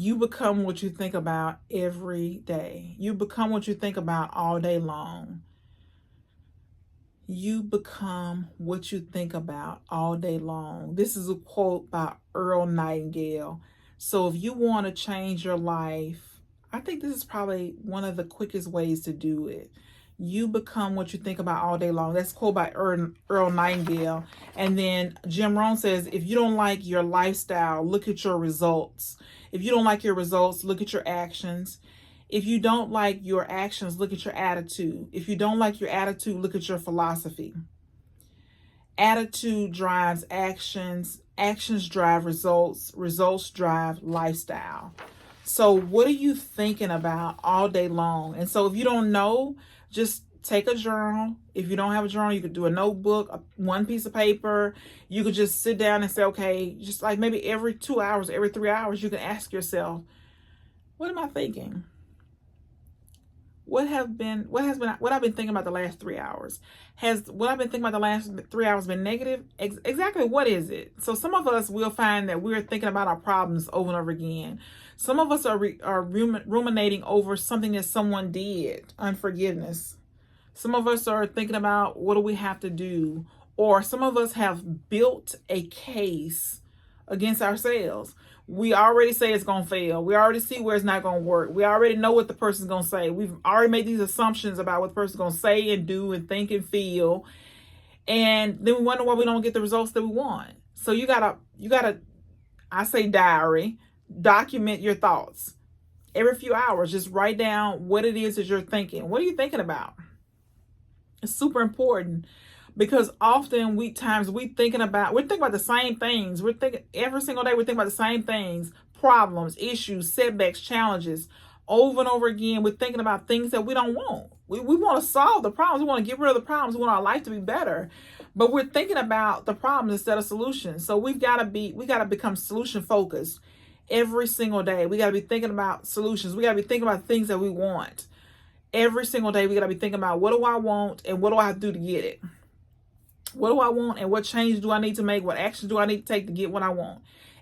You become what you think about every day. You become what you think about all day long. You become what you think about all day long. This is a quote by Earl Nightingale. So if you want to change your life, I think this is probably one of the quickest ways to do it. You become what you think about all day long. That's a quote by Earl Nightingale. And then Jim Rohn says, if you don't like your lifestyle, look at your results. If you don't like your results, look at your actions. If you don't like your actions, look at your attitude. If you don't like your attitude, look at your philosophy. Attitude drives actions. Actions drive results. Results drive lifestyle. So what are you thinking about all day long? And so if you don't know, just take a journal. If you don't have a journal, you could do a notebook, one piece of paper. You could just sit down and say, okay, just like maybe every 2 hours, every 3 hours, you can ask yourself, what am I thinking? What I've been thinking about the last 3 hours? Has what I've been thinking about the last 3 hours been negative? Exactly what is it? So some of us will find that we're thinking about our problems over and over again. Some of us are ruminating over something that someone did, unforgiveness. Some of us are thinking about what do we have to do, or some of us have built a case against ourselves. We already say it's going to fail. We already see where it's not going to work. We already know what the person's going to say. We've already made these assumptions about what the person's going to say and do and think and feel. And then we wonder why we don't get the results that we want. So you gotta, I say diary, document your thoughts. Every few hours, just write down what it is that you're thinking. What are you thinking about? It's super important. Because often we're thinking about the same things. We're thinking every single day, we're thinking about the same things, problems, issues, setbacks, challenges. Over and over again, we're thinking about things that we don't want. We want to solve the problems. We want to get rid of the problems. We want our life to be better. But we're thinking about the problems instead of solutions. So we got to become solution focused every single day. We got to be thinking about solutions. We got to be thinking about things that we want. Every single day, we got to be thinking about what do I want and what do I have to do to get it? What do I want and what change do I need to make? What actions do I need to take to get what I want?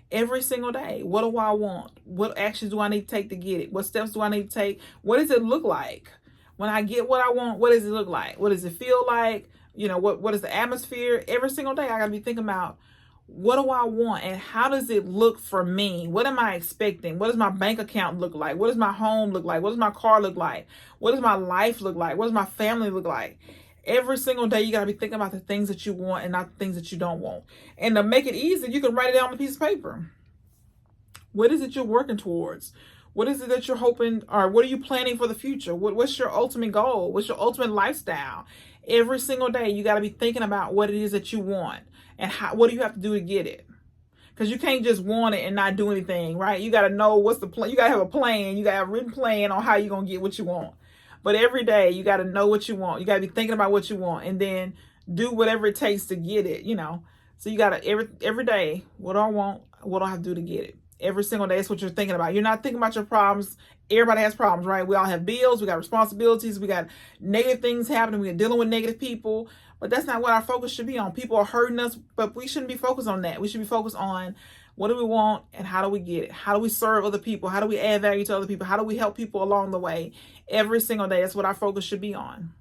Every single day, what do I want? What actions do I need to take to get it? What steps do I need to take? What does it look like? When I get what I want, what does it look like? What does it feel like? What is the atmosphere? Every single day, I got to be thinking about what do I want and how does it look for me? What am I expecting? What does my bank account look like? What does my home look like? What does my car look like? What does my life look like? What does my family look like? Every single day, you got to be thinking about the things that you want and not the things that you don't want. And to make it easy, you can write it down on a piece of paper. What is it you're working towards? What is it that you're hoping, or what are you planning for the future? What's your ultimate goal? What's your ultimate lifestyle? Every single day, you got to be thinking about what it is that you want and what do you have to do to get it? Because you can't just want it and not do anything, right? You got to know what's the plan. You got to have a plan. You got to have a written plan on how you're going to get what you want. But every day you got to know what you want. You got to be thinking about what you want and then do whatever it takes to get it, So you got to every day, what do I want? What do I have to do to get it? Every single day, that's what you're thinking about. You're not thinking about your problems. Everybody has problems, right? We all have bills. We got responsibilities. We got negative things happening. We're dealing with negative people. But that's not what our focus should be on. People are hurting us, but we shouldn't be focused on that. We should be focused on what do we want and how do we get it? How do we serve other people? How do we add value to other people? How do we help people along the way? Every single day, that's what our focus should be on.